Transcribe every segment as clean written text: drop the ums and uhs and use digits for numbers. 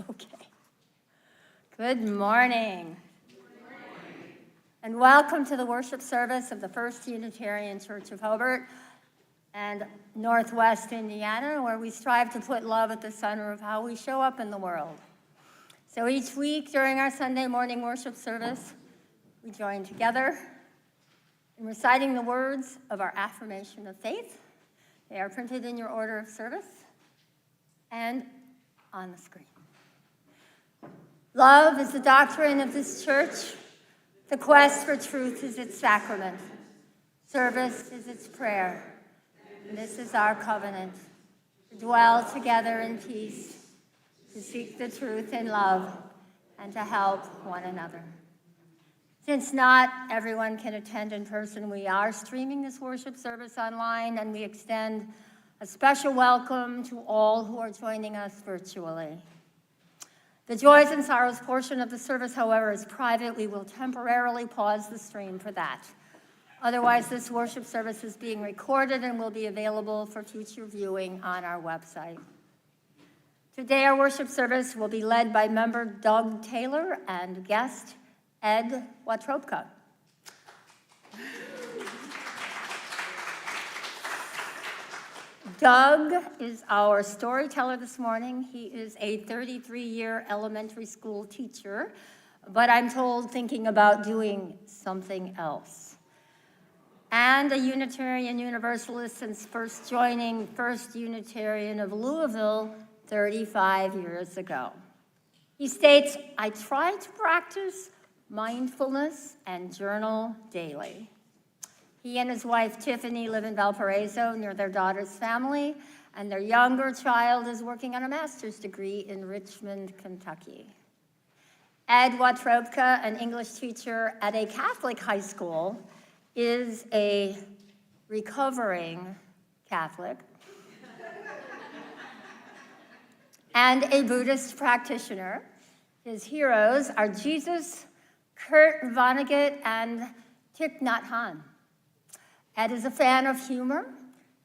Okay. Good morning. And welcome to the worship service of the First Unitarian Church of Hobart and Northwest Indiana, where we strive to put love at the center of how we show up in the world. So each week during our Sunday morning worship service, we join together in reciting the words of our affirmation of faith. They are printed in your order of service and on the screen. Love is the doctrine of this church. The quest for truth is its sacrament. Service is its prayer. And this is our covenant, to dwell together in peace, to seek the truth in love, and to help one another. Since not everyone can attend in person, we are streaming this worship service online, and we extend a special welcome to all who are joining us virtually. The joys and sorrows portion of the service, however, is private. We will temporarily pause the stream for that. Otherwise, this worship service is being recorded and will be available for future viewing on our website. Today, our worship service will be led by member Doug Taylor and guest Ed Watrobka. Doug is our storyteller this morning. He is a 33-year elementary school teacher, but I'm told thinking about doing something else. And a Unitarian Universalist since first joining First Unitarian of Louisville 35 years ago. He states, "I try to practice mindfulness and journal daily." He and his wife, Tiffany, live in Valparaiso near their daughter's family, and their younger child is working on a master's degree in Richmond, Kentucky. Ed Watrobka, an English teacher at a Catholic high school, is a recovering Catholic and a Buddhist practitioner. His heroes are Jesus, Kurt Vonnegut, and Thich Nhat Hanh. Ed is a fan of humor.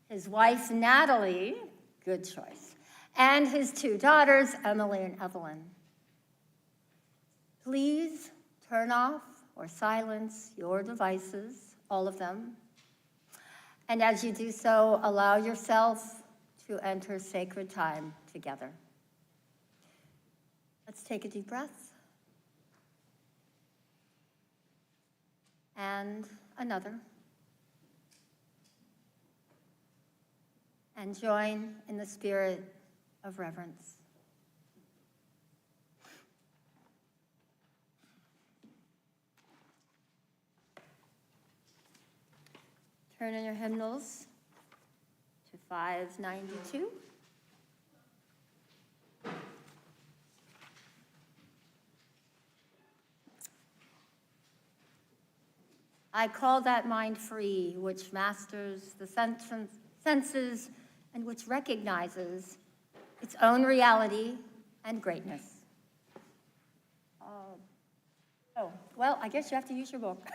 His wife, Natalie, good choice, and his two daughters, Emily and Evelyn. Please turn off or silence your devices, all of them. And as you do so, allow yourself to enter sacred time together. Let's take a deep breath. And another. And join in the spirit of reverence. Turn in your hymnals to 592. I call that mind free, which masters the senses and which recognizes its own reality and greatness. Well, I guess you have to use your book.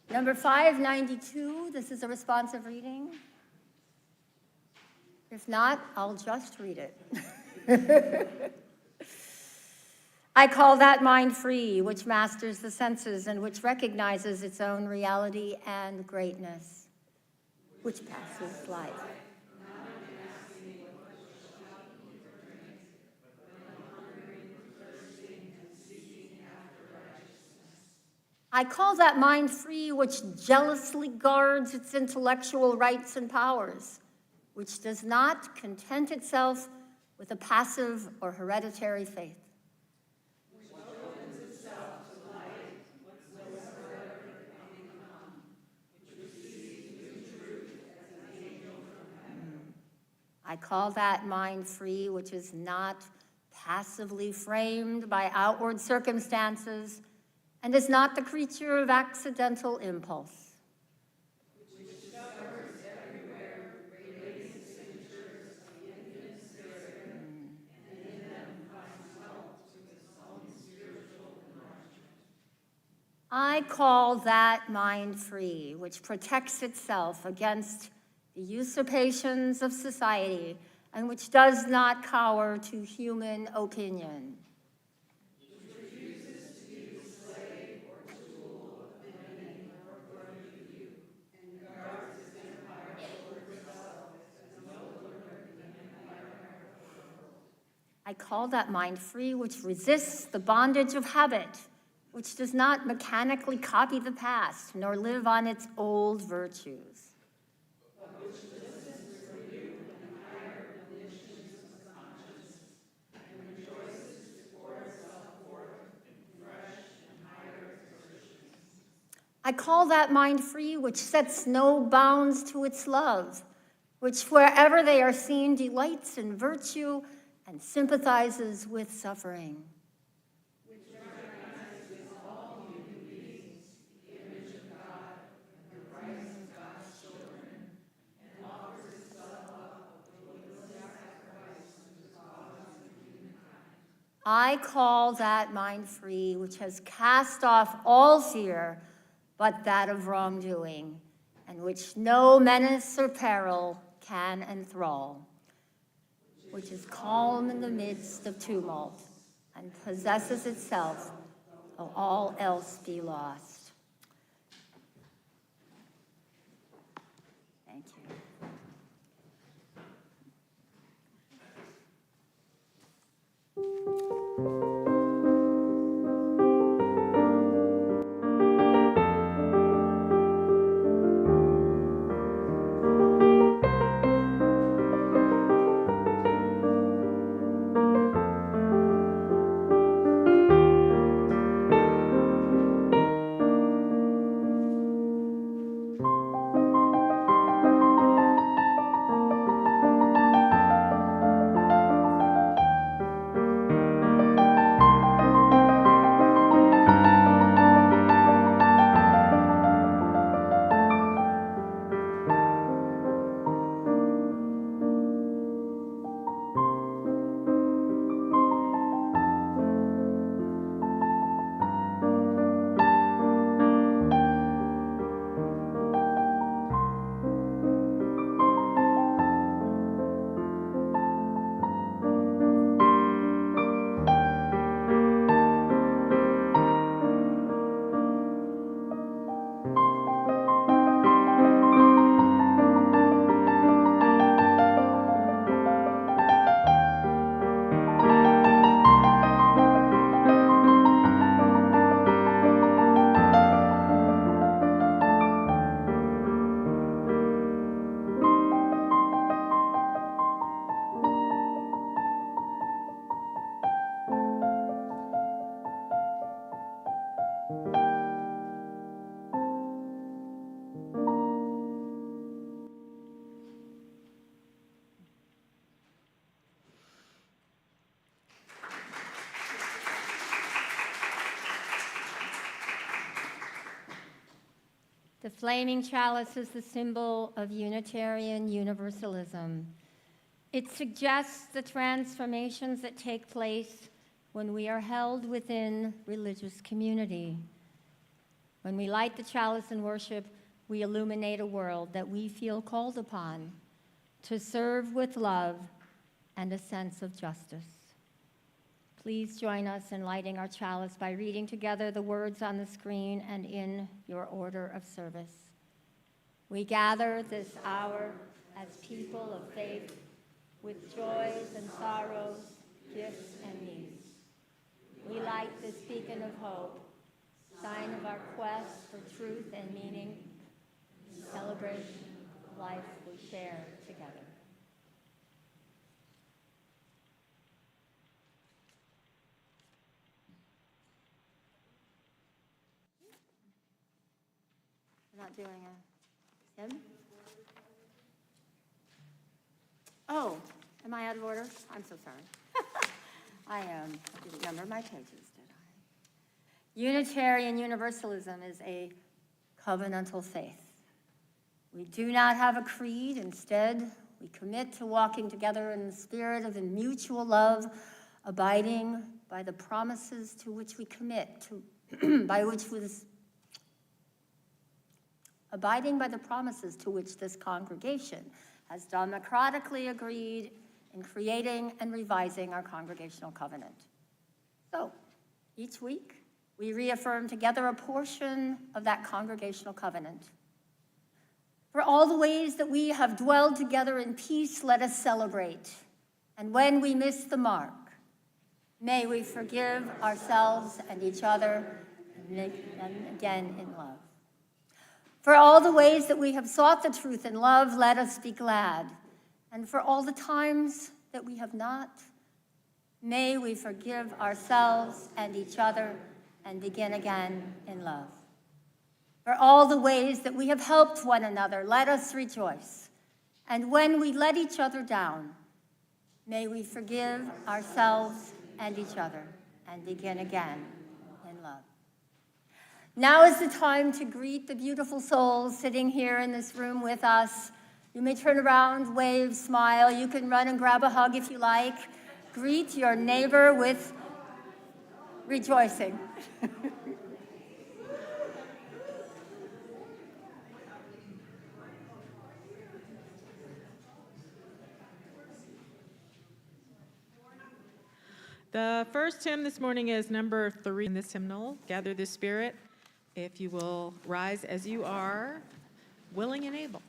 Number 592, this is a responsive reading. If not, I'll just read it. I call that mind free, which masters the senses and which recognizes its own reality and greatness, which passes life. I call that mind free, which jealously guards its intellectual rights and powers, which does not content itself with a passive or hereditary faith. I call that mind free, which is not passively framed by outward circumstances and is not the creature of accidental impulse. Which discovers everywhere radiant signatures of the infinite spirit, and in them finds help to its own spiritual enlargement. I call that mind free, which protects itself against the usurpations of society and which does not cower to human opinion. I call that mind free, which resists the bondage of habit, which does not mechanically copy the past, nor live on its old virtues. But which listens for you and higher conditions of conscience, and rejoices to pour itself forth in fresh and higher exertions. I call that mind free, which sets no bounds to its love, which wherever they are seen delights in virtue and sympathizes with suffering. Which recognizes all human beings, the image of God, and the rights of God's children, and offers itself up a willing sacrifice to the cause of humankind. I call that mind free, which has cast off all fear but that of wrongdoing, and which no menace or peril can enthrall, which is calm in the midst of tumult and possesses itself, though all else be lost. Thank you. The flaming chalice is the symbol of Unitarian Universalism. It suggests the transformations that take place when we are held within religious community. When we light the chalice in worship, we illuminate a world that we feel called upon to serve with love and a sense of justice. Please join us in lighting our chalice by reading together the words on the screen and in your order of service. We gather this hour as people of faith with joys and sorrows, gifts and needs. We light this beacon of hope, sign of our quest for truth and meaning, celebration of life we share together. We're not doing a hymn? Oh, am I out of order? I'm so sorry. I didn't number my pages, did I? Unitarian Universalism is a covenantal faith. We do not have a creed. Instead, we commit to walking together in the spirit of mutual love, abiding by the promises to which we commit, abiding by the promises to which this congregation has democratically agreed in creating and revising our congregational covenant. So, each week, we reaffirm together a portion of that congregational covenant. For all the ways that we have dwelled together in peace, let us celebrate. And when we miss the mark, may we forgive ourselves and each other, and again in love. For all the ways that we have sought the truth in love, let us be glad. And for all the times that we have not, may we forgive ourselves and each other and begin again in love. For all the ways that we have helped one another, let us rejoice. And when we let each other down, may we forgive ourselves and each other and begin again in love. Now is the time to greet the beautiful souls sitting here in this room with us. You may turn around, wave, smile. You can run and grab a hug if you like. Greet your neighbor with rejoicing. The first hymn this morning is number 3 in this hymnal, Gather the Spirit. If you will rise as you are, willing and able.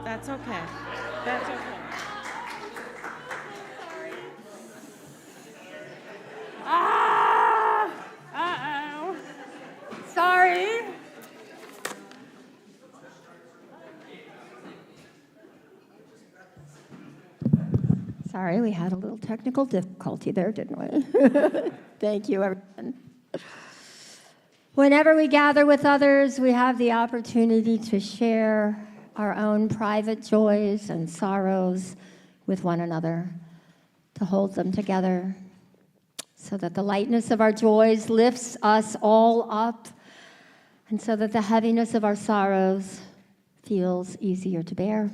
That's okay. That's okay. Uh-oh. Sorry. Sorry, we had a little technical difficulty there, didn't we? Thank you, everyone. Whenever we gather with others, we have the opportunity to share our own private joys and sorrows with one another, to hold them together so that the lightness of our joys lifts us all up, and so that the heaviness of our sorrows feels easier to bear.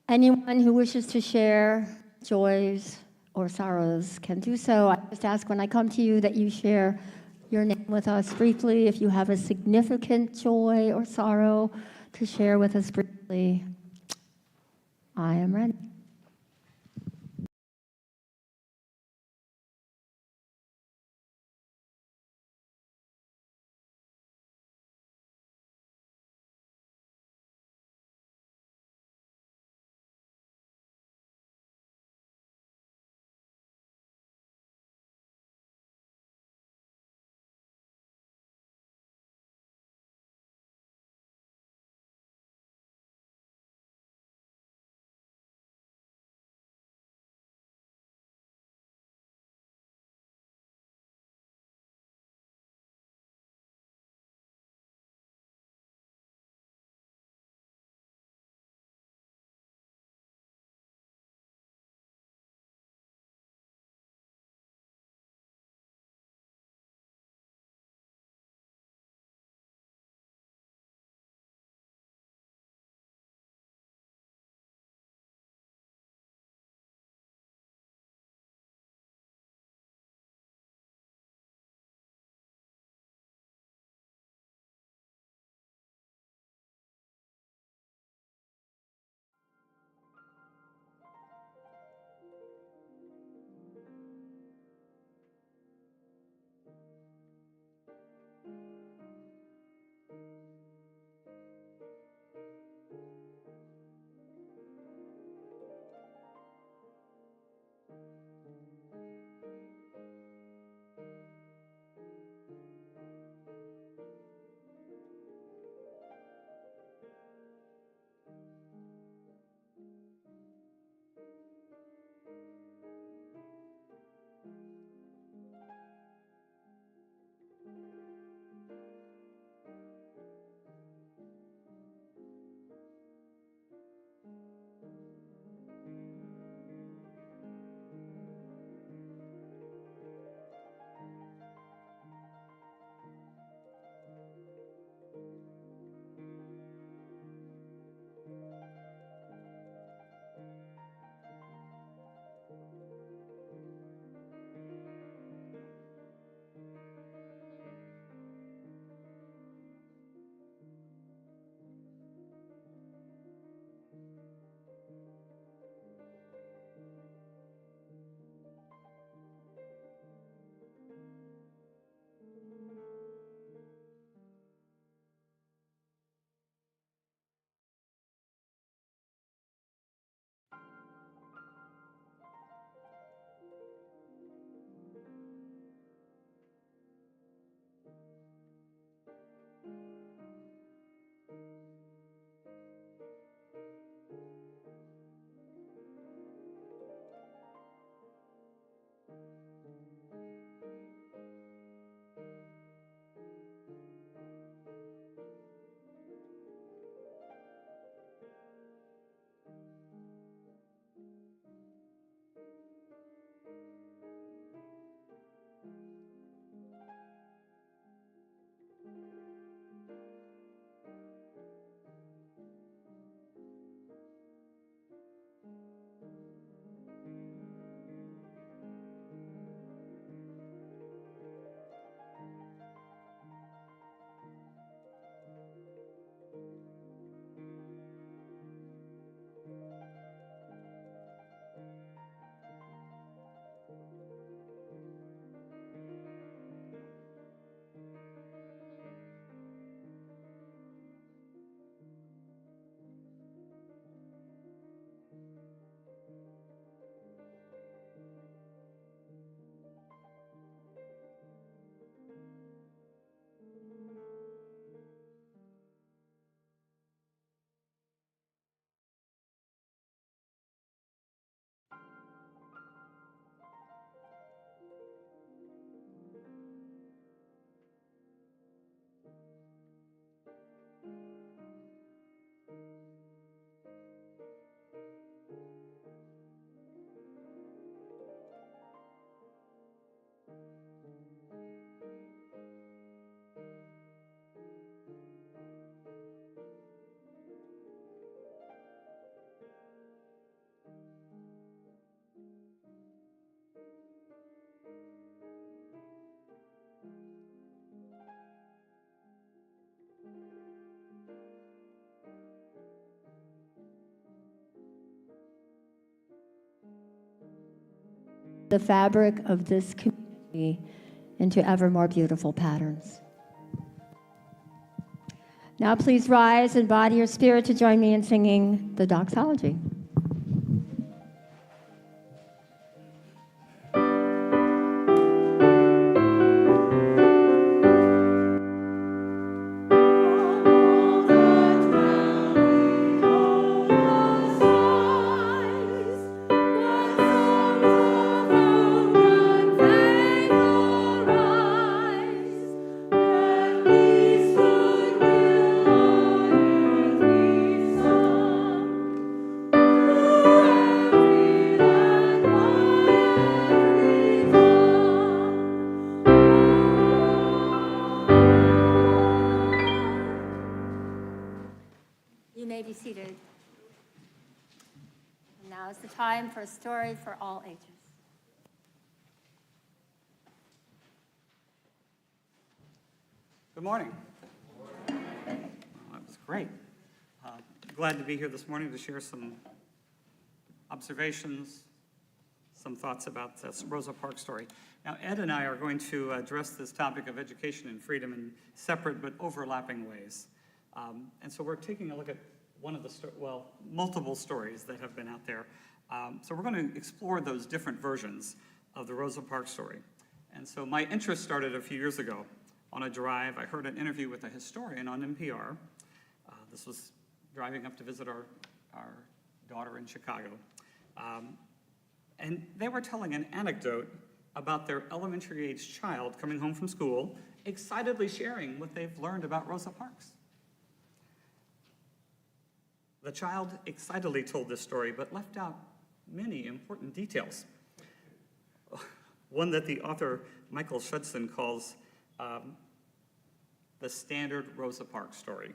Anyone who wishes to share joys or sorrows can do so. I just ask when I come to you that you share your name with us briefly. If you have a significant joy or sorrow to share with us briefly, I am ready. the fabric of this community into ever more beautiful patterns. Now please rise and body your spirit to join me in singing the doxology. You may be seated. And now is the time for a story for all ages. Good morning. Well, that was great. Glad to be here this morning to share some observations, some thoughts about this Rosa Parks story. Now, Ed and I are going to address this topic of education and freedom in separate but overlapping ways. And so we're taking a look at one of the, multiple stories that have been out there. So we're going to explore those different versions of the Rosa Parks story. And so my interest started a few years ago. On a drive, I heard an interview with a historian on NPR. This was driving up to visit our daughter in Chicago. And they were telling an anecdote about their elementary age child coming home from school, excitedly sharing what they've learned about Rosa Parks. The child excitedly told this story, but left out many important details. One that the author Michael Schudson calls the standard Rosa Parks story.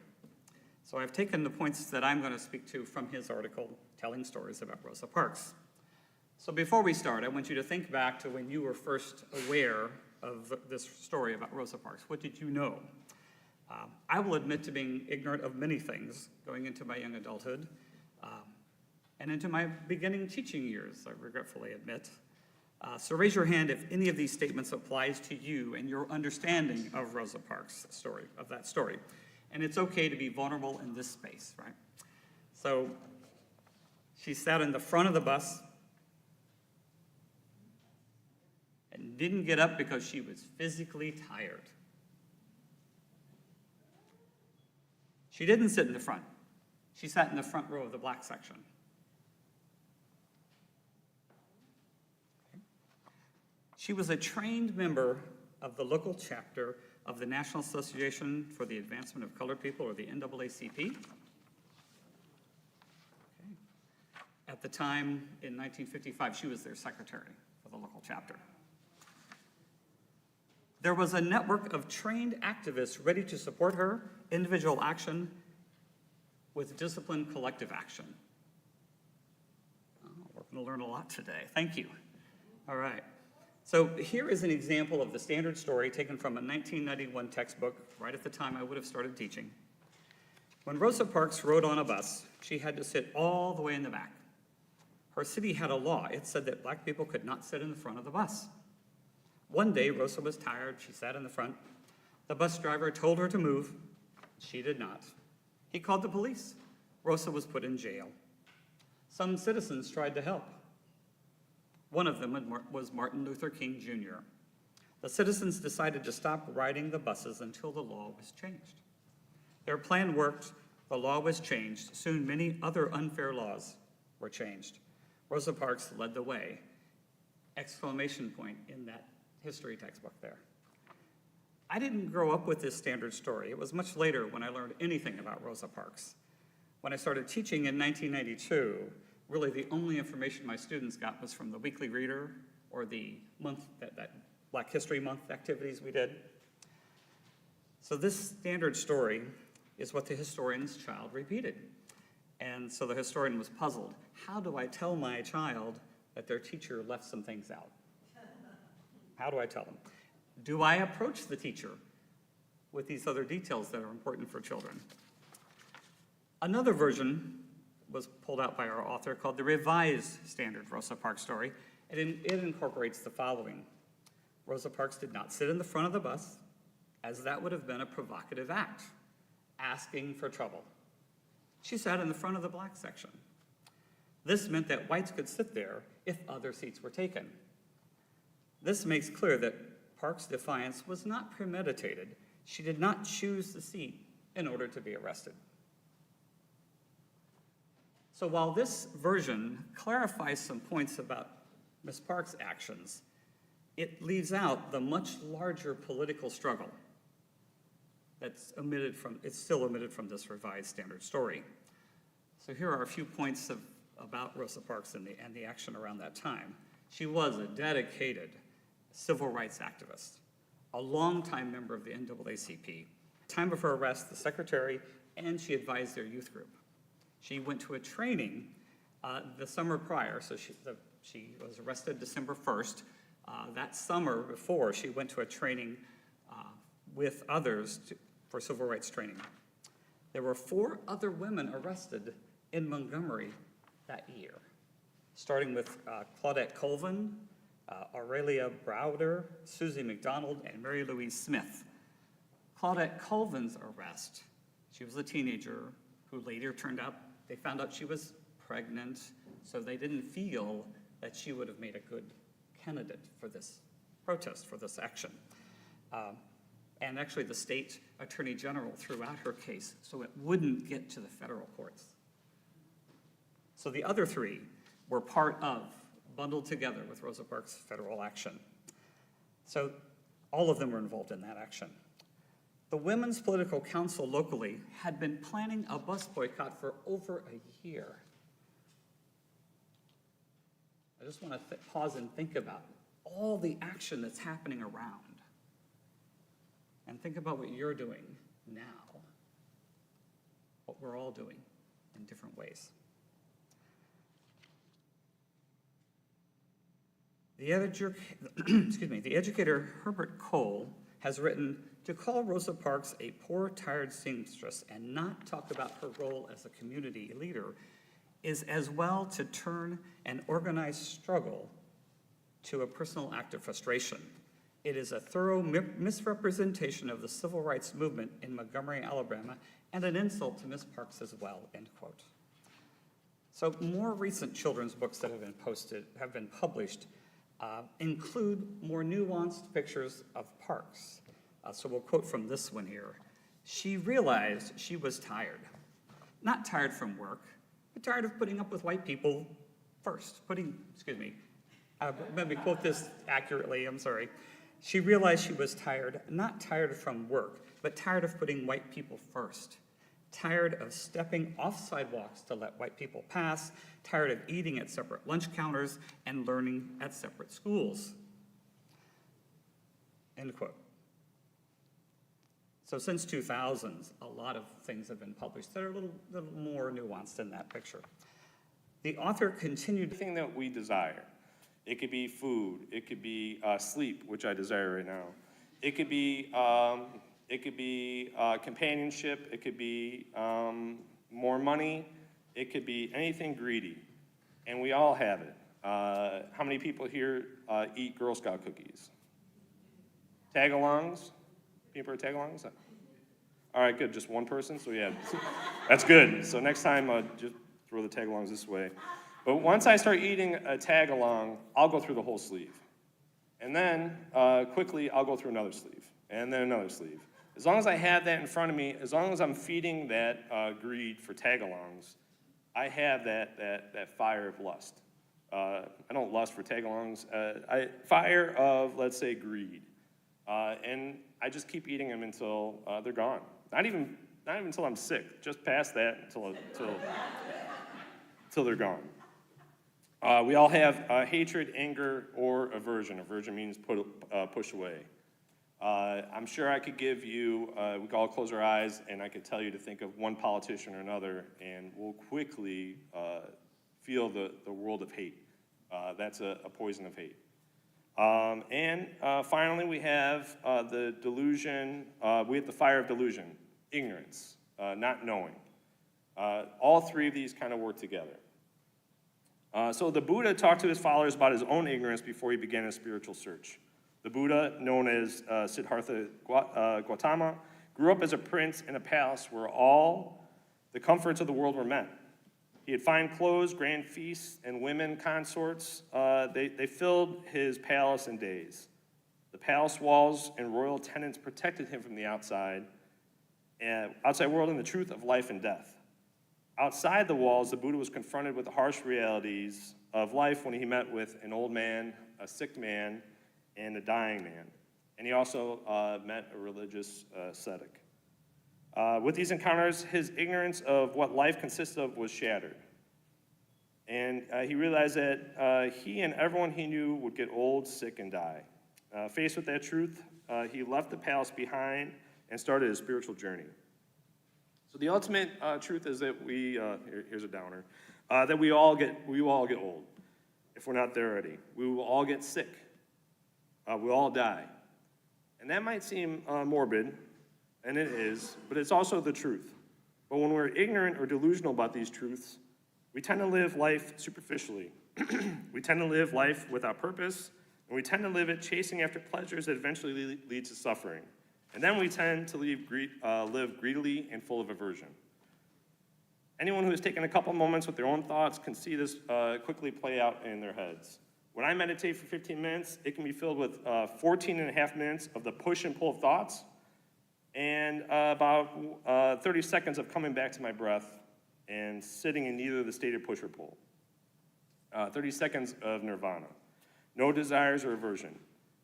So I've taken the points that I'm going to speak to from his article, Telling Stories About Rosa Parks. So before we start, I want you to think back to when you were first aware of this story about Rosa Parks. What did you know? I will admit to being ignorant of many things going into my young adulthood and into my beginning teaching years, I regretfully admit. So raise your hand if any of these statements applies to you and your understanding of Rosa Parks' story, of that story. And it's okay to be vulnerable in this space, right? So she sat in the front of the bus and didn't get up because she was physically tired. She didn't sit in the front. She sat in the front row of the black section. She was a trained member of the local chapter of the National Association for the Advancement of Colored People, or the NAACP. Okay. At the time, in 1955, she was their secretary for the local chapter. There was a network of trained activists ready to support her individual action with disciplined collective action. Oh, we're going to learn a lot today. Thank you. All right. So here is an example of the standard story taken from a 1991 textbook, right at the time I would have started teaching. When Rosa Parks rode on a bus, she had to sit all the way in the back. Her city had a law. It said that black people could not sit in the front of the bus. One day, Rosa was tired. She sat in the front. The bus driver told her to move. She did not. He called the police. Rosa was put in jail. Some citizens tried to help. One of them was Martin Luther King Jr. The citizens decided to stop riding the buses until the law was changed. Their plan worked. The law was changed. Soon, many other unfair laws were changed. Rosa Parks led the way. Exclamation point in that history textbook there. I didn't grow up with this standard story. It was much later when I learned anything about Rosa Parks. When I started teaching in 1992, really the only information my students got was from the Weekly Reader or the month, that Black History Month activities we did. So this standard story is what the historian's child repeated. And so the historian was puzzled. How do I tell my child that their teacher left some things out? How do I tell them? Do I approach the teacher with these other details that are important for children? Another version was pulled out by our author called the Revised Standard Rosa Parks Story. It incorporates the following. Rosa Parks did not sit in the front of the bus, as that would have been a provocative act, asking for trouble. She sat in the front of the black section. This meant that whites could sit there if other seats were taken. This makes clear that Parks' defiance was not premeditated. She did not choose the seat in order to be arrested. So while this version clarifies some points about Ms. Parks' actions, it leaves out the much larger political struggle that's still omitted from this Revised Standard Story. So here are a few points about Rosa Parks and the action around that time. She was a dedicated civil rights activist, a longtime member of the NAACP. Time of her arrest, the secretary, and she advised their youth group. She went to a training the summer prior, so she was arrested December 1st. That summer before, she went to a training with others for civil rights training. There were 4 other women arrested in Montgomery that year, starting with Claudette Colvin, Aurelia Browder, Susie McDonald, and Mary Louise Smith. Claudette Colvin's arrest, she was a teenager who later they found out she was pregnant, so they didn't feel that she would have made a good candidate for this protest, for this action. And actually the state attorney general threw out her case so it wouldn't get to the federal courts. So the other 3 were bundled together with Rosa Parks' federal action. So all of them were involved in that action. The Women's Political Council locally had been planning a bus boycott for over a year. I just want to pause and think about all the action that's happening around. And think about what you're doing now, what we're all doing in different ways. The educator Hobart has written, to call Rosa Parks a poor, tired seamstress and not talk about her role as a community leader is as well to turn an organized struggle to a personal act of frustration. It is a thorough misrepresentation of the civil rights movement in Montgomery, Alabama, and an insult to Ms. Parks as well, end quote. So more recent children's books that have been published include more nuanced pictures of Parks. So we'll quote from this one here. She realized she was tired. Not tired from work, but tired of putting up with white people first. Let me quote this accurately, I'm sorry. She realized she was tired, not tired from work, but tired of putting white people first. Tired of stepping off sidewalks to let white people pass, tired of eating at separate lunch counters and learning at separate schools. End quote. So since 2000s, a lot of things have been published that are a little more nuanced in that picture. The author continued. Everything that we desire. It could be food, it could be sleep, which I desire right now. It could be companionship, it could be more money, it could be anything greedy, and we all have it. How many people here eat Girl Scout cookies? Tag-alongs? People are tag-alongs? All right, good, just one person, so yeah, that's good. So next time, just throw the tag-alongs this way. But once I start eating a tag-along, I'll go through the whole sleeve. And then, quickly, I'll go through another sleeve, and then another sleeve. As long as I have that in front of me, as long as I'm feeding that greed for tag-alongs, I have that fire of lust. I don't lust for tag-alongs. Fire of, let's say, greed. And I just keep eating them until they're gone. Not even until I'm sick. Just past that until they're gone. We all have hatred, anger, or aversion. Aversion means push away. I'm sure I could give you, we could all close our eyes, and I could tell you to think of one politician or another, and we'll quickly feel the world of hate. That's a poison of hate. And finally, we have the delusion, we have the fire of delusion, ignorance, not knowing. All three of these kind of work together. So the Buddha talked to his followers about his own ignorance before he began his spiritual search. The Buddha, known as Siddhartha Gautama, grew up as a prince in a palace where all the comforts of the world were met. He had fine clothes, grand feasts, and women consorts. They filled his palace in days. The palace walls and royal tenants protected him from the outside world and the truth of life and death. Outside the walls, the Buddha was confronted with the harsh realities of life when he met with an old man, a sick man, and a dying man. And he also met a religious ascetic. With these encounters, his ignorance of what life consists of was shattered. And he realized that he and everyone he knew would get old, sick, and die. Faced with that truth, he left the palace behind and started his spiritual journey. So the ultimate truth is that here's a downer, that we all get old if we're not there already. We will all get sick. We'll all die. And that might seem morbid, and it is, but it's also the truth. But when we're ignorant or delusional about these truths, we tend to live life superficially. We tend to live life without purpose, and we tend to live it chasing after pleasures that eventually lead to suffering. And then we tend to live greedily and full of aversion. Anyone who has taken a couple moments with their own thoughts can see this quickly play out in their heads. When I meditate for 15 minutes, it can be filled with 14 and a half minutes of the push and pull of thoughts, and about 30 seconds of coming back to my breath and sitting in either the state of push or pull. 30 seconds of nirvana. No desires or aversion.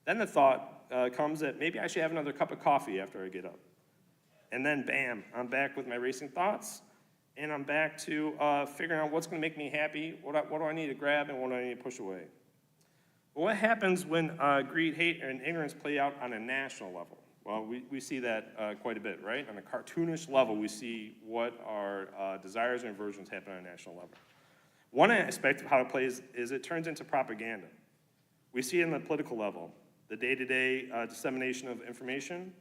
Then the thought comes that maybe I should have another cup of coffee after I get up. And then bam, I'm back with my racing thoughts, and I'm back to figuring out what's going to make me happy, what do I need to grab, and what do I need to push away. But what happens when greed, hate, and ignorance play out on a national level? Well, we see that quite a bit, right? On a cartoonish level, we see what our desires and aversions happen on a national level. One aspect of how it plays is it turns into propaganda. We see it on the political level, the day-to-day dissemination of information,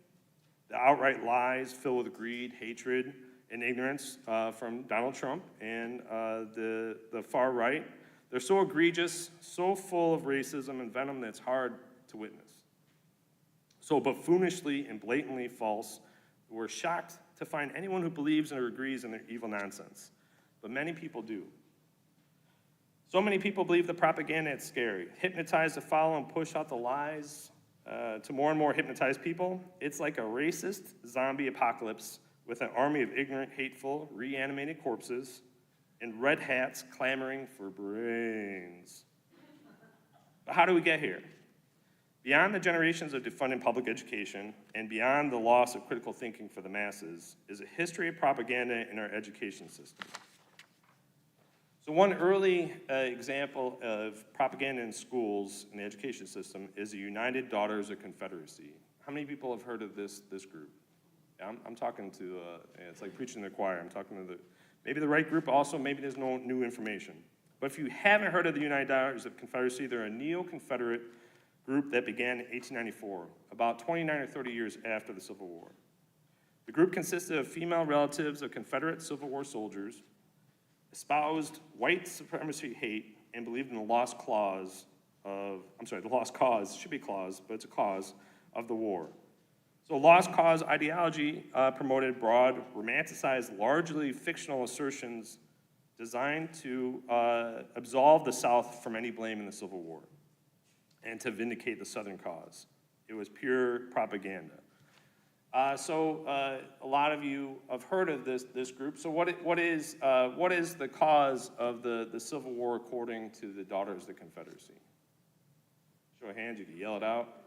the outright lies filled with greed, hatred, and ignorance from Donald Trump and the far right. They're so egregious, so full of racism and venom that it's hard to witness. So buffoonishly and blatantly false, we're shocked to find anyone who believes or agrees in their evil nonsense. But many people do. So many people believe the propaganda is scary, hypnotized to follow and push out the lies to more and more hypnotized people. It's like a racist zombie apocalypse with an army of ignorant, hateful, reanimated corpses and red hats clamoring for brains. But how do we get here? Beyond the generations of defunding public education and beyond the loss of critical thinking for the masses is a history of propaganda in our education system. So one early example of propaganda in schools in the education system is the United Daughters of Confederacy. How many people have heard of this group? Yeah, I'm talking to, it's like preaching to the choir. I'm talking to maybe the right group also, maybe there's no new information. But if you haven't heard of the United Daughters of Confederacy, they're a neo-Confederate group that began in 1894, about 29 or 30 years after the Civil War. The group consisted of female relatives of Confederate Civil War soldiers, espoused white supremacy hate, and believed in the lost cause, should be clause, but it's a cause, of the war. So lost cause ideology promoted broad, romanticized, largely fictional assertions designed to absolve the South from any blame in the Civil War and to vindicate the Southern cause. It was pure propaganda. So a lot of you have heard of this group. So what is the cause of the Civil War according to the Daughters of the Confederacy? Show of hands, you can yell it out.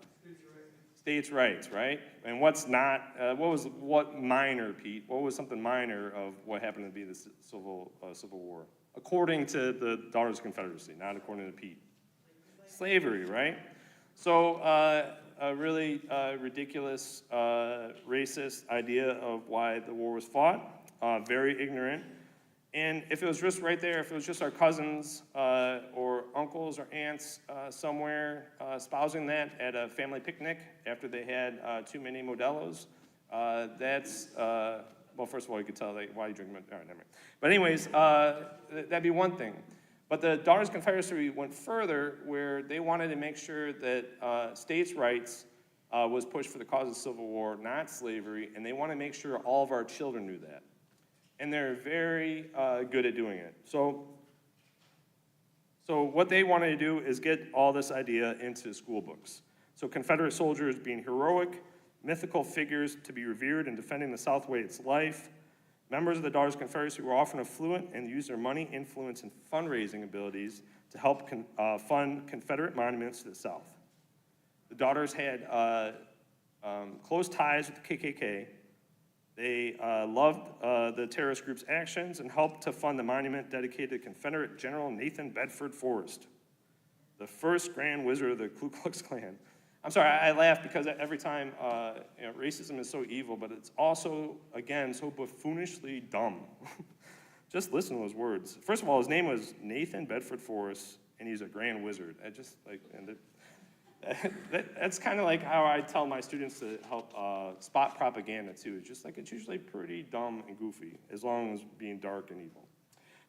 States' rights, right? And what's not? What minor, Pete? What was something minor of what happened to be the Civil War, according to the Daughters of the Confederacy, not according to Pete? Slavery, right? So a really ridiculous, racist idea of why the war was fought, very ignorant. And if it was just right there, if it was just our cousins or uncles or aunts somewhere espousing that at a family picnic after they had too many Modelo's, that's well, first of all, you could tell, like, why are you drinking? All right, never mind. But anyways, that'd be one thing. But the Daughters Confederacy went further, where they wanted to make sure that states' rights was pushed for the cause of the Civil War, not slavery, and they want to make sure all of our children knew that. And they're very good at doing it. So what they wanted to do is get all this idea into school books. So Confederate soldiers being heroic, mythical figures to be revered in defending the South way its life. Members of the Daughters Confederacy were often affluent and used their money, influence, and fundraising abilities to help fund Confederate monuments to the South. The Daughters had close ties with the KKK. They loved the terrorist group's actions and helped to fund the monument dedicated to Confederate General Nathan Bedford Forrest, the first Grand Wizard of the Ku Klux Klan. I'm sorry, I laugh because every time, racism is so evil, but it's also, again, so buffoonishly dumb. Just listen to those words. First of all, his name was Nathan Bedford Forrest, and he's a Grand Wizard. I just, like, and that's kind of like how I tell my students to help spot propaganda, too. It's just like, it's usually pretty dumb and goofy, as long as being dark and evil.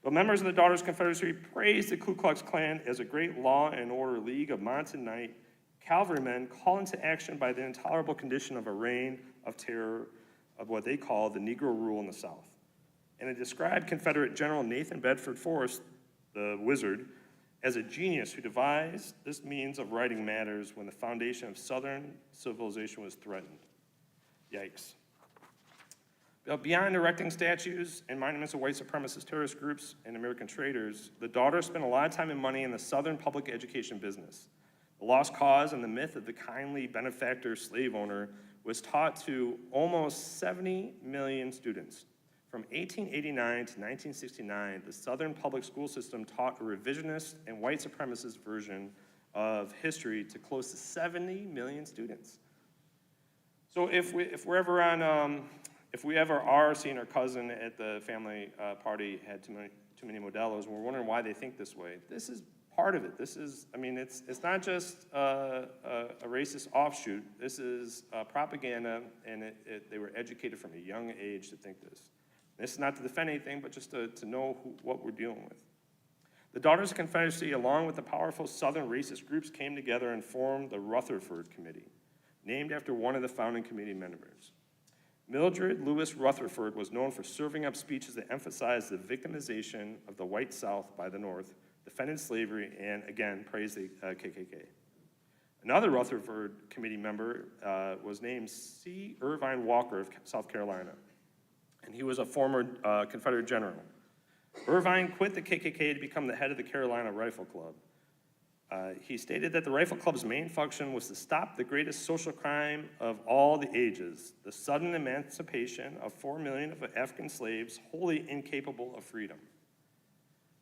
But members of the Daughters Confederacy praised the Ku Klux Klan as a great law and order league of mounted knight cavalrymen called into action by the intolerable condition of a reign of terror of what they call the Negro rule in the South. And it described Confederate General Nathan Bedford Forrest, the wizard, as a genius who devised this means of righting matters when the foundation of Southern civilization was threatened. Yikes. But beyond erecting statues and monuments of white supremacist terrorist groups and American traitors, the Daughters spent a lot of time and money in the Southern public education business. The lost cause and the myth of the kindly benefactor slave owner was taught to almost 70 million students. From 1889 to 1969, the Southern public school system taught a revisionist and white supremacist version of history to close to 70 million students. So if we ever are seeing our cousin at the family party had too many Modelos, and we're wondering why they think this way, this is part of it. This is, I mean, it's not just a racist offshoot. This is propaganda, and they were educated from a young age to think this. This is not to defend anything, but just to know what we're dealing with. The Daughters of Confederacy, along with the powerful Southern racist groups, came together and formed the Rutherford Committee, named after one of the founding committee members. Mildred Lewis Rutherford was known for serving up speeches that emphasized the victimization of the white South by the North, defended slavery, and again, praised the KKK. Another Rutherford Committee member was named C. Irvine Walker of South Carolina, and he was a former Confederate general. Irvine quit the KKK to become the head of the Carolina Rifle Club. He stated that the Rifle Club's main function was to stop the greatest social crime of all the ages, the sudden emancipation of 4 million of African slaves wholly incapable of freedom.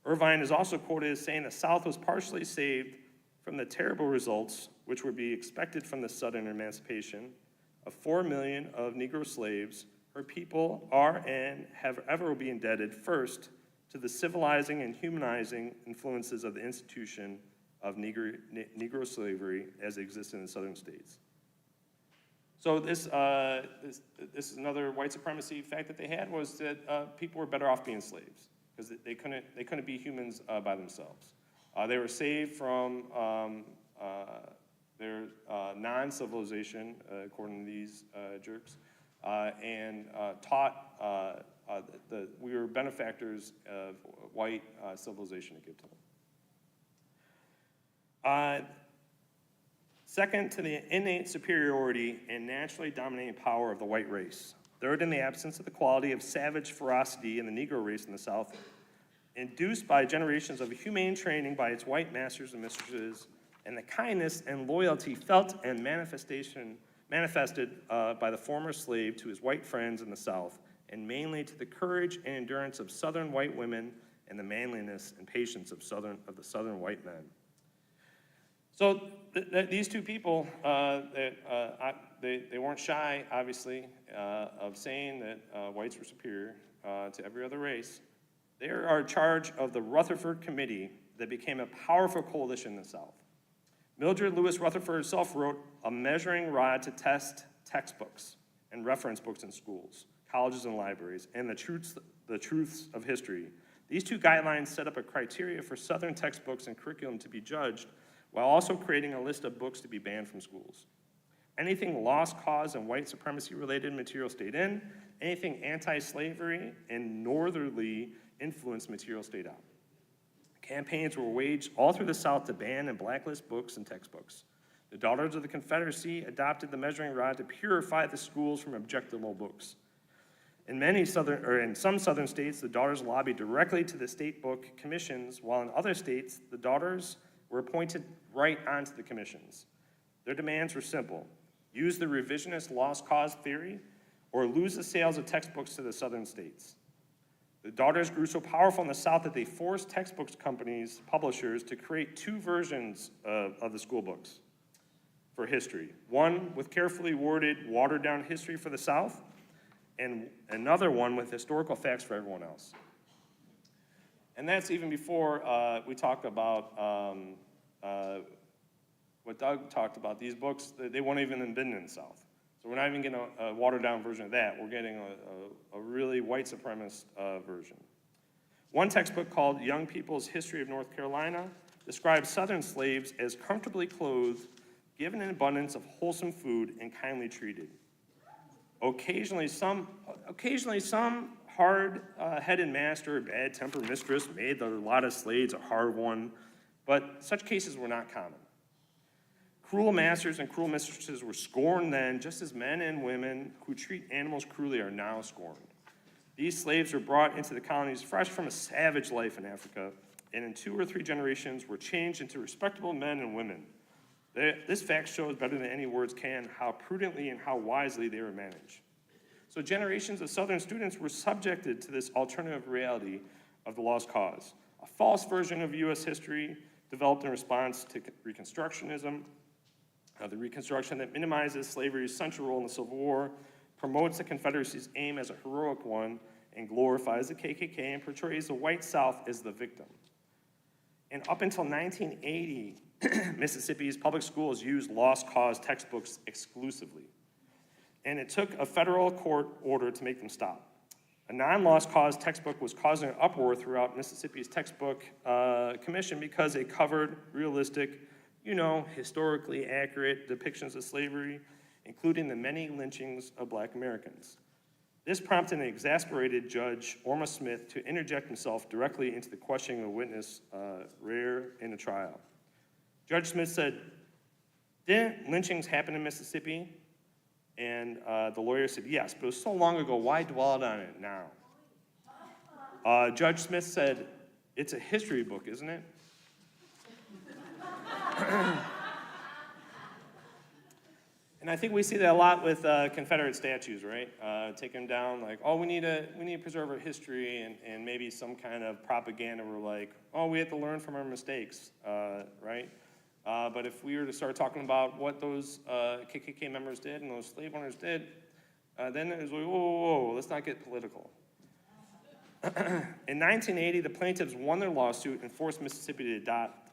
Irvine is also quoted as saying the South was partially saved from the terrible results which would be expected from the sudden emancipation of 4 million of Negro slaves. Her people are and have ever be indebted first to the civilizing and humanizing influences of the institution of Negro slavery as it existed in the southern states. So this is another white supremacy fact that they had, was that people were better off being slaves because they couldn't be humans by themselves. They were saved from their non-civilization, according to these jerks, and taught that we were benefactors of white civilization to give to them. Second, to the innate superiority and naturally dominating power of the white race. Third, in the absence of the quality of savage ferocity in the Negro race in the South, induced by generations of humane training by its white masters and mistresses, and the kindness and loyalty felt and manifested by the former slave to his white friends in the South, and mainly to the courage and endurance of Southern white women and the manliness and patience of the Southern white men. So these two people, they weren't shy, obviously, of saying that whites were superior to every other race. They are in charge of the Rutherford Committee that became a powerful coalition in the South. Mildred Lewis Rutherford herself wrote a measuring rod to test textbooks and reference books in schools, colleges and libraries, and the truths of history. These two guidelines set up a criteria for Southern textbooks and curriculum to be judged, while also creating a list of books to be banned from schools. Anything lost cause and white supremacy related material stayed in, anything anti-slavery and northerly influenced material stayed out. Campaigns were waged all through the South to ban and blacklist books and textbooks. The Daughters of the Confederacy adopted the measuring rod to purify the schools from objectionable books. In some southern states, the Daughters lobbied directly to the state book commissions, while in other states, the Daughters were appointed right onto the commissions. Their demands were simple: use the revisionist lost cause theory, or lose the sales of textbooks to the southern states. The Daughters grew so powerful in the South that they forced textbooks companies, publishers, to create two versions of the school books for history. One with carefully worded, watered-down history for the South, and another one with historical facts for everyone else. And that's even before we talk about what Doug talked about. These books, they weren't even been in the South. So we're not even getting a watered-down version of that. We're getting a really white supremacist version. One textbook called Young People's History of North Carolina describes Southern slaves as comfortably clothed, given an abundance of wholesome food, and kindly treated. Occasionally, some hard-headed master or bad-tempered mistress made the lot of slaves a hard one, but such cases were not common. Cruel masters and cruel mistresses were scorned then, just as men and women who treat animals cruelly are now scorned. These slaves were brought into the colonies fresh from a savage life in Africa, and in 2 or 3 generations were changed into respectable men and women. This fact shows better than any words can how prudently and how wisely they were managed. So generations of Southern students were subjected to this alternative reality of the lost cause, a false version of U.S. history developed in response to Reconstructionism, the Reconstruction that minimizes slavery's central role in the Civil War, promotes the Confederacy's aim as a heroic one, and glorifies the KKK and portrays the white South as the victim. And up until 1980, Mississippi's public schools used lost cause textbooks exclusively. And it took a federal court order to make them stop. A non-lost cause textbook was causing an uproar throughout Mississippi's textbook commission because it covered realistic, historically accurate depictions of slavery, including the many lynchings of Black Americans. This prompted an exasperated Judge Orma Smith to interject himself directly into the questioning of a witness, rare in a trial. Judge Smith said, "Didn't lynchings happen in Mississippi?" And the lawyer said, "Yes, but it was so long ago, why dwell on it now?" Judge Smith said, "It's a history book, isn't it?" And I think we see that a lot with Confederate statues, right? Taking them down, like, oh, we need to preserve our history, and maybe some kind of propaganda where like, oh, we have to learn from our mistakes, right? But if we were to start talking about what those KKK members did and those slave owners did, then it was like, whoa, let's not get political. In 1980, the plaintiffs won their lawsuit and forced Mississippi to adopt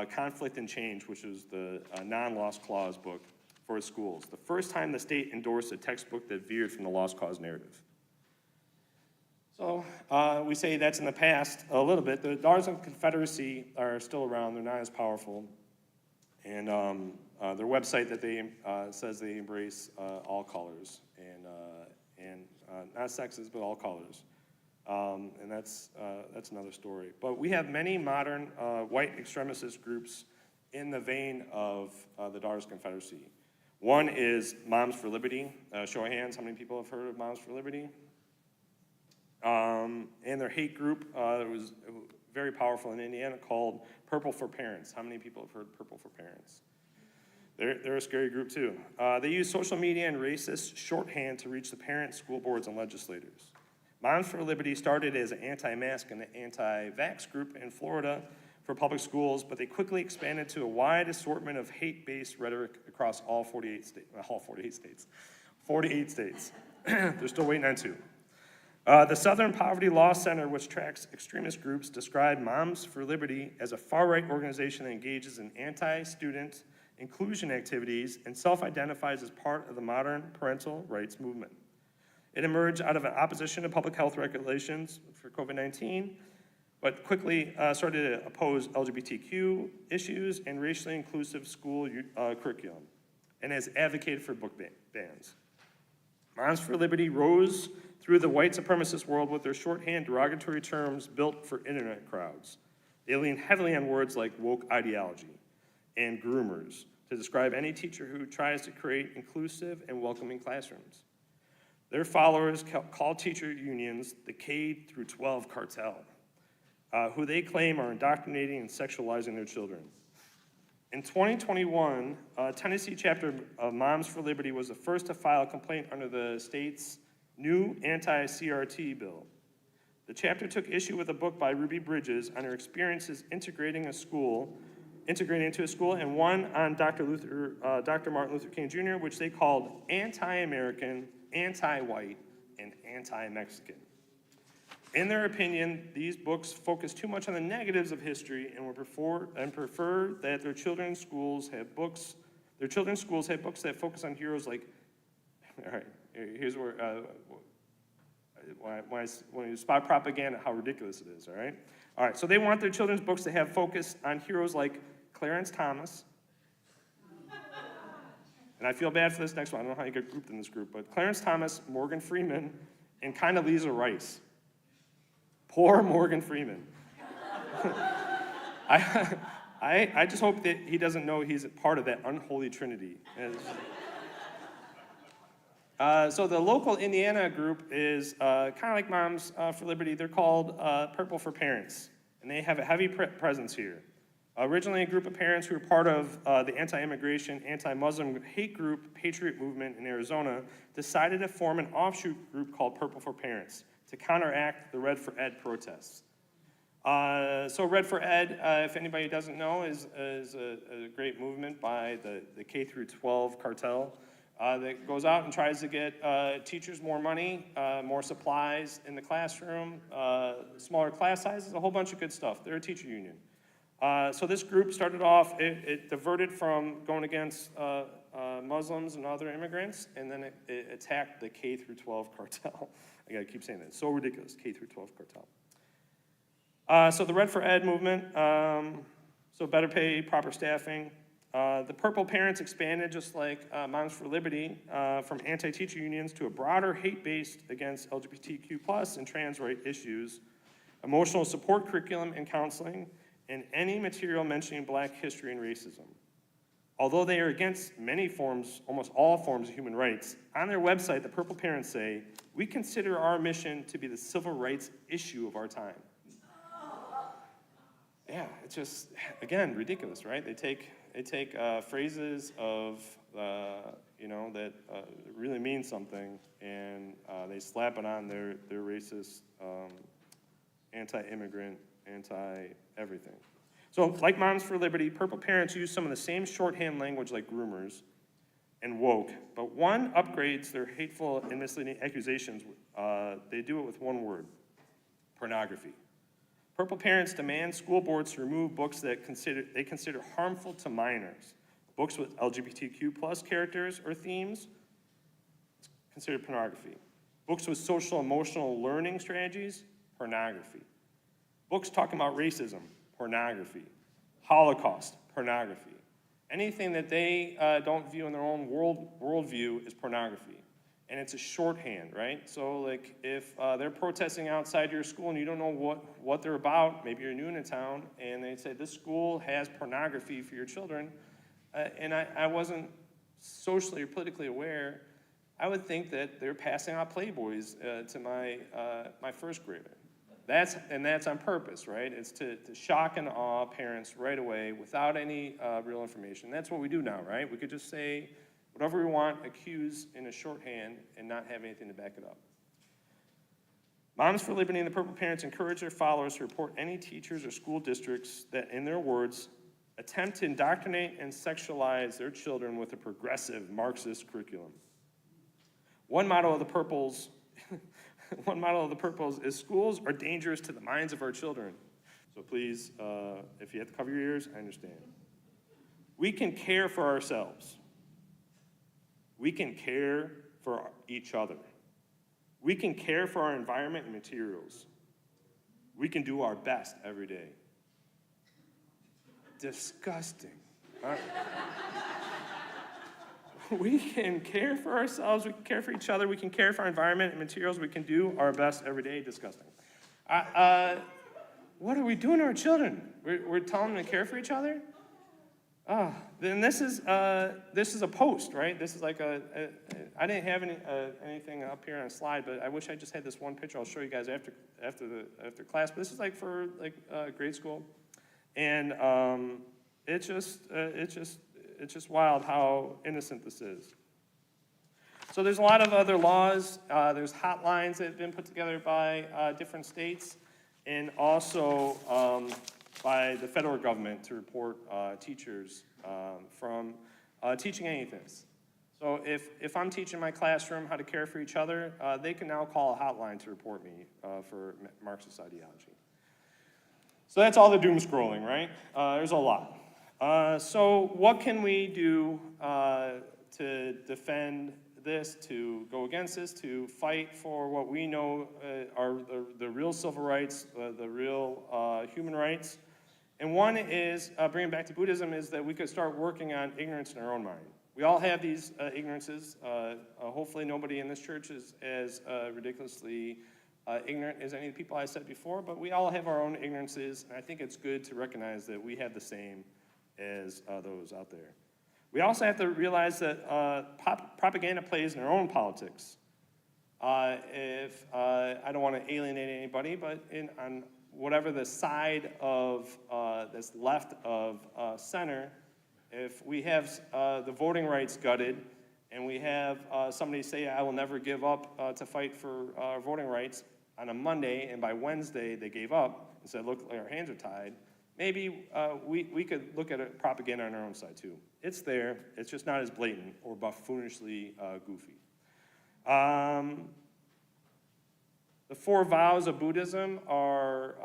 Conflict and Change, which was the non-lost clause book for its schools, the first time the state endorsed a textbook that veered from the lost cause narrative. So we say that's in the past a little bit. The Daughters of the Confederacy are still around. They're not as powerful. And their website that they says they embrace all colors and not sexes, but all colors. And that's another story. But we have many modern white extremist groups in the vein of the Daughters of the Confederacy. One is Moms for Liberty. Show of hands, how many people have heard of Moms for Liberty? And their hate group was very powerful in Indiana called Purple for Parents. How many people have heard Purple for Parents? They're a scary group too. They use social media and racist shorthand to reach the parents, school boards, and legislators. Moms for Liberty started as an anti-mask and anti-vax group in Florida for public schools, but they quickly expanded to a wide assortment of hate-based rhetoric across all 48 states. They're still waiting on 2. The Southern Poverty Law Center, which tracks extremist groups, described Moms for Liberty as a far-right organization that engages in anti-student inclusion activities and self-identifies as part of the modern parental rights movement. It emerged out of an opposition to public health regulations for COVID-19, but quickly started to oppose LGBTQ issues and racially inclusive school curriculum, and has advocated for book bans. Moms for Liberty rose through the white supremacist world with their shorthand derogatory terms built for internet crowds. They lean heavily on words like woke ideology and groomers to describe any teacher who tries to create inclusive and welcoming classrooms. Their followers call teacher unions the K-12 cartel, who they claim are indoctrinating and sexualizing their children. In 2021, Tennessee chapter of Moms for Liberty was the first to file a complaint under the state's new anti-CRT bill. The chapter took issue with a book by Ruby Bridges on her experiences integrating into a school, and one on Dr. Martin Luther King Jr., which they called anti-American, anti-white, and anti-Mexican. In their opinion, these books focus too much on the negatives of history and prefer that their children's schools have books that focus on heroes like, all right, here's where, when you spot propaganda, how ridiculous it is, all right? All right, so they want their children's books to have focus on heroes like Clarence Thomas, and I feel bad for this next one, I don't know how you get grouped in this group, but Clarence Thomas, Morgan Freeman, and Condoleezza Rice. Poor Morgan Freeman. I just hope that he doesn't know he's a part of that unholy trinity. So the local Indiana group is kind of like Moms for Liberty. They're called Purple for Parents, and they have a heavy presence here. Originally a group of parents who were part of the anti-immigration, anti-Muslim hate group Patriot Movement in Arizona decided to form an offshoot group called Purple for Parents to counteract the Red for Ed protests. So Red for Ed, if anybody doesn't know, is a great movement by the K-12 cartel that goes out and tries to get teachers more money, more supplies in the classroom, smaller class sizes, a whole bunch of good stuff. They're a teacher union. So this group started off, it diverted from going against Muslims and other immigrants, and then it attacked the K-12 cartel. I gotta keep saying that, it's so ridiculous, K-12 cartel. So the Red for Ed movement, so better pay, proper staffing. The Purple Parents expanded, just like Moms for Liberty, from anti-teacher unions to a broader hate-based against LGBTQ+ and trans right issues, emotional support curriculum and counseling, and any material mentioning Black history and racism. Although they are against many forms, almost all forms of human rights, on their website, the Purple Parents say, "We consider our mission to be the civil rights issue of our time." Yeah, it's just, again, ridiculous, right? They take phrases of, that really mean something, and they slap it on their racist, anti-immigrant, anti-everything. So, like Moms for Liberty, Purple Parents use some of the same shorthand language like groomers and woke, but one upgrades their hateful and misleading accusations. They do it with one word: pornography. Purple Parents demand school boards to remove books that they consider harmful to minors. Books with LGBTQ+ characters or themes, considered pornography. Books with social emotional learning strategies, pornography. Books talking about racism, pornography. Holocaust, pornography. Anything that they don't view in their own worldview is pornography. And it's a shorthand, right? So like if they're protesting outside your school and you don't know what they're about, maybe you're new in a town, and they say this school has pornography for your children, and I wasn't socially or politically aware, I would think that they're passing out Playboys to my first grader. That's on purpose, right? It's to shock and awe parents right away without any real information. That's what we do now, right? We could just say whatever we want, accuse in a shorthand, and not have anything to back it up. Moms for Liberty and the Purple Parents encourage their followers to report any teachers or school districts that, in their words, attempt to indoctrinate and sexualize their children with a progressive Marxist curriculum. One motto of the Purples is schools are dangerous to the minds of our children. So please, if you have to cover your ears, I understand. We can care for ourselves. We can care for each other. We can care for our environment and materials. We can do our best every day. Disgusting. We can care for ourselves, we can care for each other, we can care for our environment and materials, we can do our best every day. Disgusting. What are we doing to our children? We're telling them to care for each other? Then this is a post, right? This is like I didn't have anything up here on a slide, but I wish I just had this one picture. I'll show you guys after class. But this is like for grade school, and it's just wild how innocent this is. So there's a lot of other laws. There's hotlines that have been put together by different states, and also by the federal government to report teachers from teaching anything. So if I'm teaching my classroom how to care for each other, they can now call a hotline to report me for Marxist ideology. So that's all the doom scrolling, right? There's a lot. So what can we do to defend this, to go against this, to fight for what we know are the real civil rights, the real human rights? And one is, bringing back to Buddhism, is that we could start working on ignorance in our own mind. We all have these ignorances. Hopefully nobody in this church is as ridiculously ignorant as any of the people I said before, but we all have our own ignorances, and I think it's good to recognize that we have the same as those out there. We also have to realize that propaganda plays in our own politics. I don't want to alienate anybody, but on whatever the side of that's left of center, if we have the voting rights gutted, and we have somebody say, I will never give up to fight for voting rights on a Monday, and by Wednesday they gave up and said, look, our hands are tied, maybe we could look at propaganda on our own side too. It's there, it's just not as blatant or buffoonishly goofy. The 4 vows of Buddhism are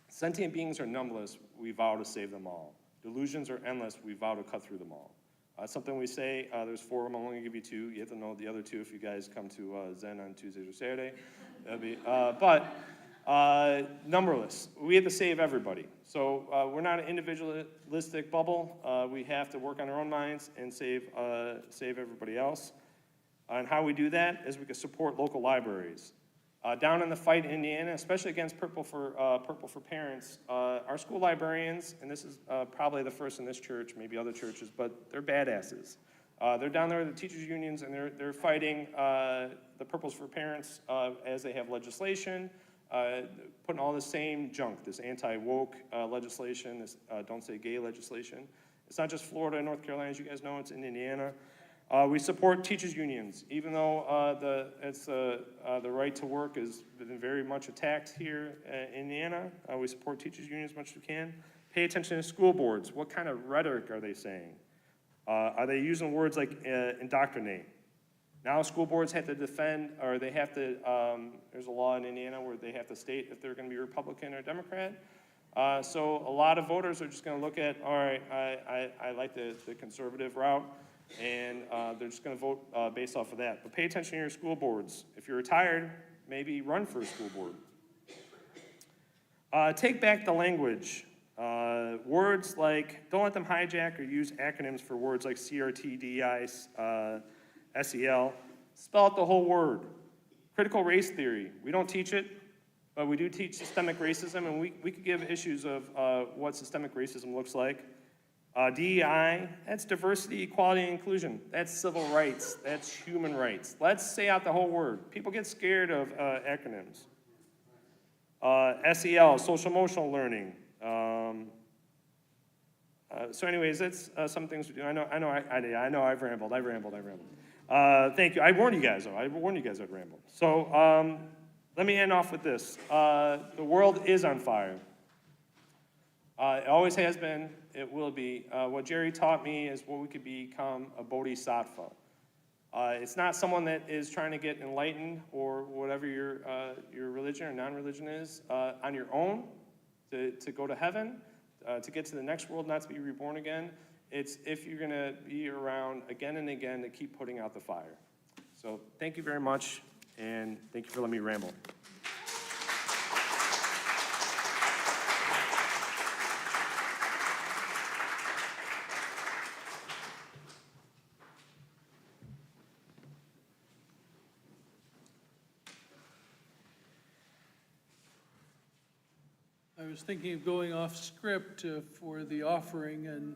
sentient beings are numberless, we vow to save them all. Delusions are endless, we vow to cut through them all. Something we say, there's 4 of them, I'm only going to give you 2. You have to know the other 2 if you guys come to Zen on Tuesdays or Saturday. Numberless. We have to save everybody. So we're not an individualistic bubble. We have to work on our own minds and save everybody else. And how we do that is we can support local libraries. Down in the fight in Indiana, especially against Purple for Parents, our school librarians, and this is probably the first in this church, maybe other churches, but they're badasses. They're down there with the teachers' unions, and they're fighting the Purples for Parents as they have legislation, putting all the same junk, this anti-woke legislation, this don't say gay legislation. It's not just Florida and North Carolina, as you guys know, it's in Indiana. We support teachers' unions, even though the right to work has been very much attacked here in Indiana. We support teachers' unions as much as we can. Pay attention to school boards. What kind of rhetoric are they saying? Are they using words like indoctrinate? Now school boards have to defend, or they have to, there's a law in Indiana where they have to state if they're going to be Republican or Democrat. So a lot of voters are just going to look at, all right, I like the conservative route, and they're just going to vote based off of that. But pay attention to your school boards. If you're retired, maybe run for a school board. Take back the language. Words like, don't let them hijack or use acronyms for words like CRT, DEI, SEL. Spell out the whole word. Critical race theory. We don't teach it, but we do teach systemic racism, and we could give issues of what systemic racism looks like. DEI, that's diversity, equality, and inclusion. That's civil rights. That's human rights. Let's say out the whole word. People get scared of acronyms. SEL, social emotional learning. So anyways, that's some things we do. I know I've rambled. Thank you. I warned you guys, though. I warned you guys I'd ramble. So let me end off with this. The world is on fire. It always has been. It will be. What Jerry taught me is what we could become a bodhisattva. It's not someone that is trying to get enlightened or whatever your religion or non-religion is on your own to go to heaven, to get to the next world, not to be reborn again. It's if you're going to be around again and again to keep putting out the fire. So thank you very much, and thank you for letting me ramble. I was thinking of going off script for the offering and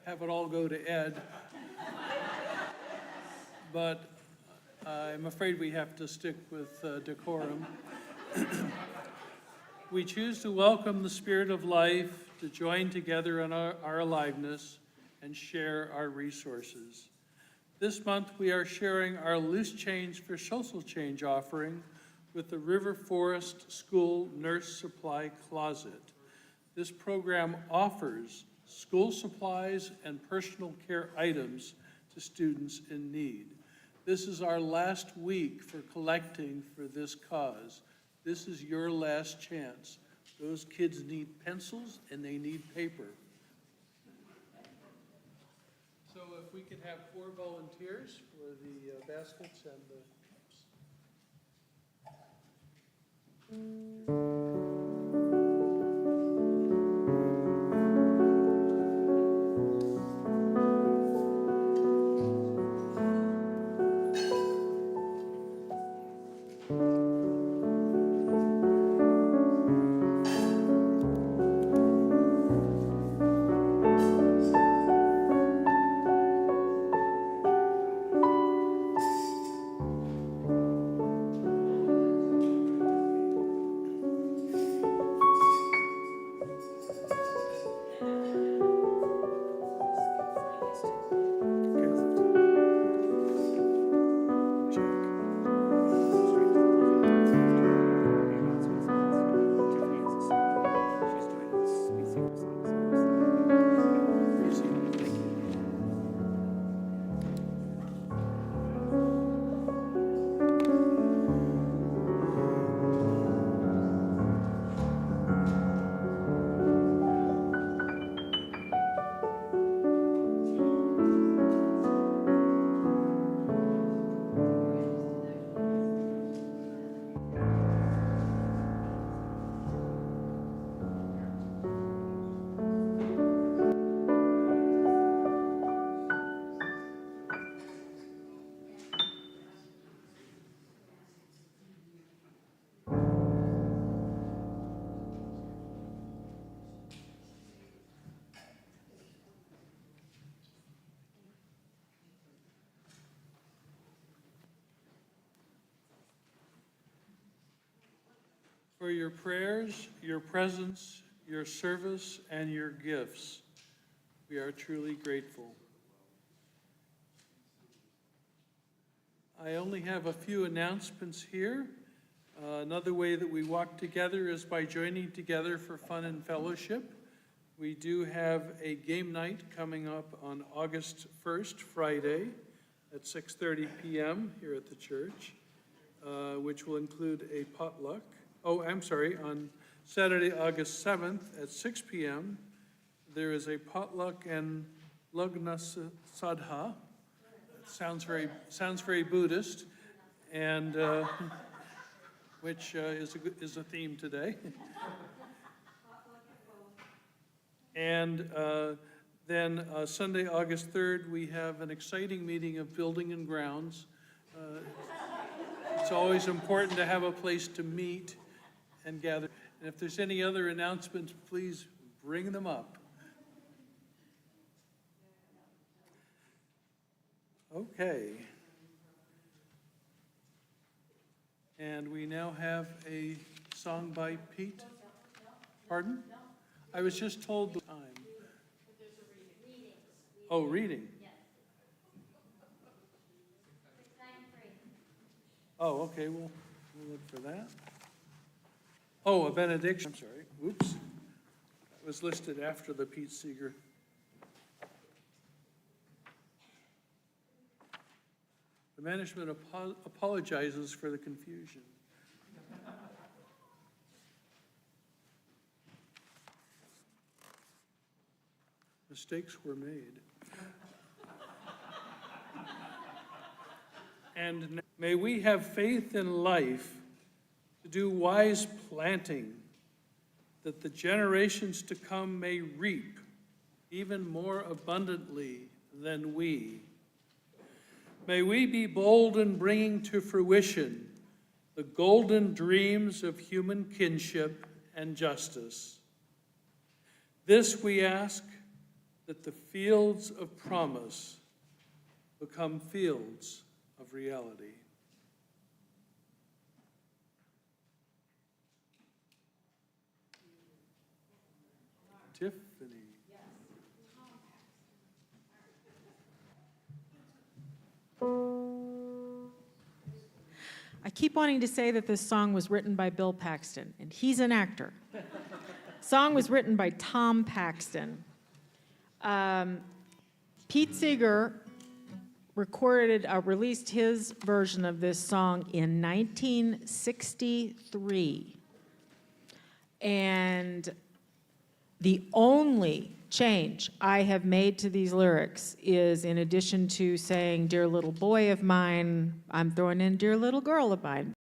have it all go to Ed. But I'm afraid we have to stick with decorum. We choose to welcome the Spirit of life to join together in our aliveness and share our resources. This month, we are sharing our Loose Change for Social Change offering with the River Forest School Nurse Supply Closet. This program offers school supplies and personal care items to students in need. This is our last week for collecting for this cause. This is your last chance. Those kids need pencils and they need paper. So if we could have 4 volunteers for the baskets and the for your prayers, your presence, your service, and your gifts. We are truly grateful. I only have a few announcements here. Another way that we walk together is by joining together for fun and fellowship. We do have a game night coming up on August 1st, Friday, at 6:30 p.m. here at the church, which will include a potluck. On Saturday, August 7th at 6 p.m., there is a potluck and Lagna Sadha. Sounds very Buddhist, and which is a theme today. And then Sunday, August 3rd, we have an exciting meeting of Building and Grounds. It's always important to have a place to meet and gather. And if there's any other announcements, please bring them up. Okay. And we now have a song by Pete. Pardon? I was just told the time. Oh, reading. Oh, okay, we'll look for that. Oh, a benediction, I'm sorry, whoops. That was listed after the Pete Seeger. The management apologizes for the confusion. Mistakes were made. And now May we have faith in life to do wise planting, that the generations to come may reap even more abundantly than we. May we be bold in bringing to fruition the golden dreams of human kinship and justice. This we ask, that the fields of promise become fields of reality. Tiffany. I keep wanting to say that this song was written by Bill Paxton, and he's an actor. Song was written by Tom Paxton. Pete Seeger released his version of this song in 1963. And the only change I have made to these lyrics is, in addition to saying, "Dear little boy of mine," I'm throwing in "Dear little girl of mine."